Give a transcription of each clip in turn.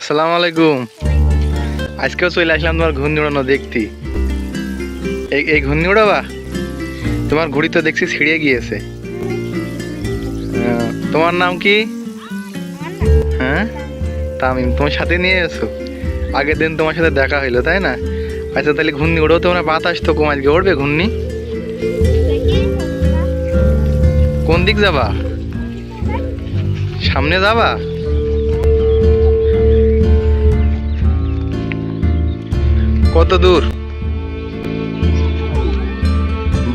আসসালামু আলাইকুম। আজকেও চলে আসলাম তোমার ঘূর্ণি উড়ানো দেখতে। এই ঘূর্ণি উড়াবা? তোমার ঘুড়ি তো দেখছি ছিঁড়ে গিয়েছে। তোমার নাম কি? হ্যাঁ, তামিম। তোমার সাথে নিয়ে এসো। আগের দিন তোমার সাথে দেখা হইলো, তাই না? আচ্ছা, তাহলে ঘূর্ণি উড়ো। তোমরা বাতাস তো কম, আজকে উড়বে ঘূর্ণি? কোন দিক যাবা? সামনে যাবা? কত দূর?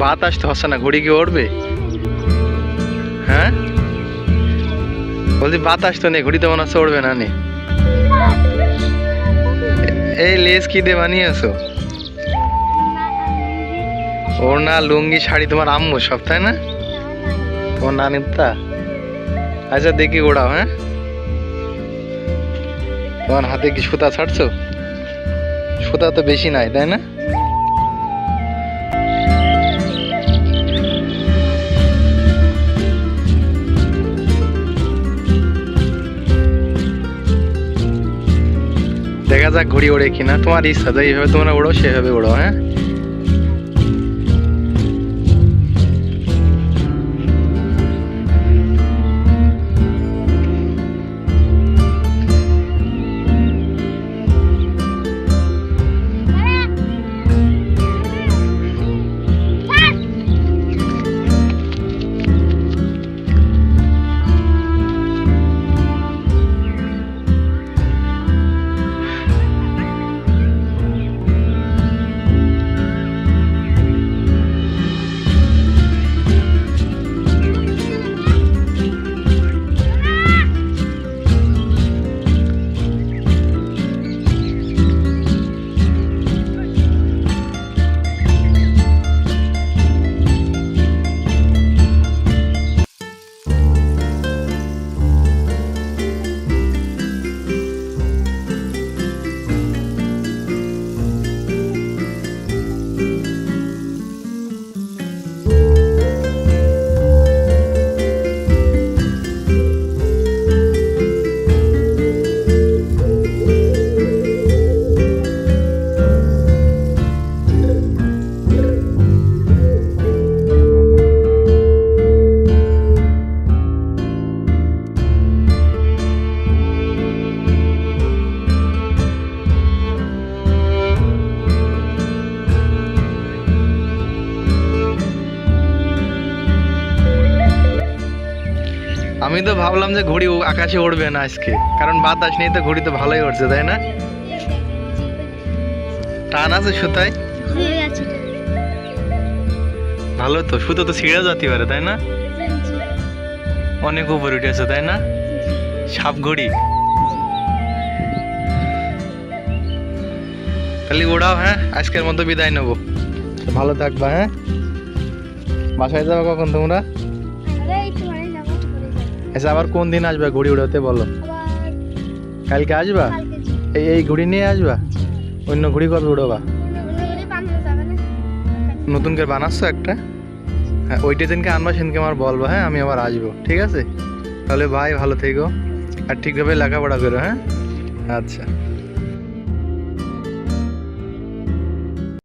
বাতাস তো হচ্ছে না, ঘুড়ি কি উড়বে? হ্যাঁ, বলছি বাতাস তো নেই, ঘুড়ি তো মনে হচ্ছে উড়বে না। নে, এই লেজ কি দিয়ে বানিয়েছো? ওড়না, লুঙ্গি, শাড়ি তোমার আম্মু সব, তাই না? তোমার নানির তা? আচ্ছা, দেখি ওড়াও। হ্যাঁ, তোমার হাতে কি সুতা ছাড়ছো? সুতা তো বেশি নাই, তাই না? দেখা যাক ঘুড়ি ওড়ে কিনা। তোমার ইচ্ছা, এইভাবে তোমরা ওড়ো, সেভাবে ওড়ো। হ্যাঁ, আমি তো ভাবলাম যে ঘুড়ি আকাশে উড়বে না আজকে, কারণ বাতাস নেই, তো ঘুড়ি তো ভালোই উড়ছে, তাই না? টান আছে সুতায়? ভালো তো, সুতো তো ছিঁড়ে যেতে পারে, তাই না? অনেক উপরে উঠেছে, তাই না? সাপ ঘুড়ি। তাহলে ওড়াও। হ্যাঁ, আজকের মতো বিদায় নেবো। ভালো থাকবা। হ্যাঁ, বাসায় যাবে কখন তোমরা? আচ্ছা, আবার কোন দিন আসবে ঘুড়ি উড়াতে বলো? কালকে আসবা? এই ঘুড়ি নিয়ে আসবা? অন্য ঘুড়ি কবে উড়বা? নতুন করে বানাচ্ছো একটা? হ্যাঁ, ওইটা দিনকে আনবা, সেদিনকে আমার বলবো। হ্যাঁ, আমি আবার আসবো, ঠিক আছে? তাহলে ভাই, ভালো থেকো আর ঠিকভাবে লেখাপড়া করো। হ্যাঁ, আচ্ছা।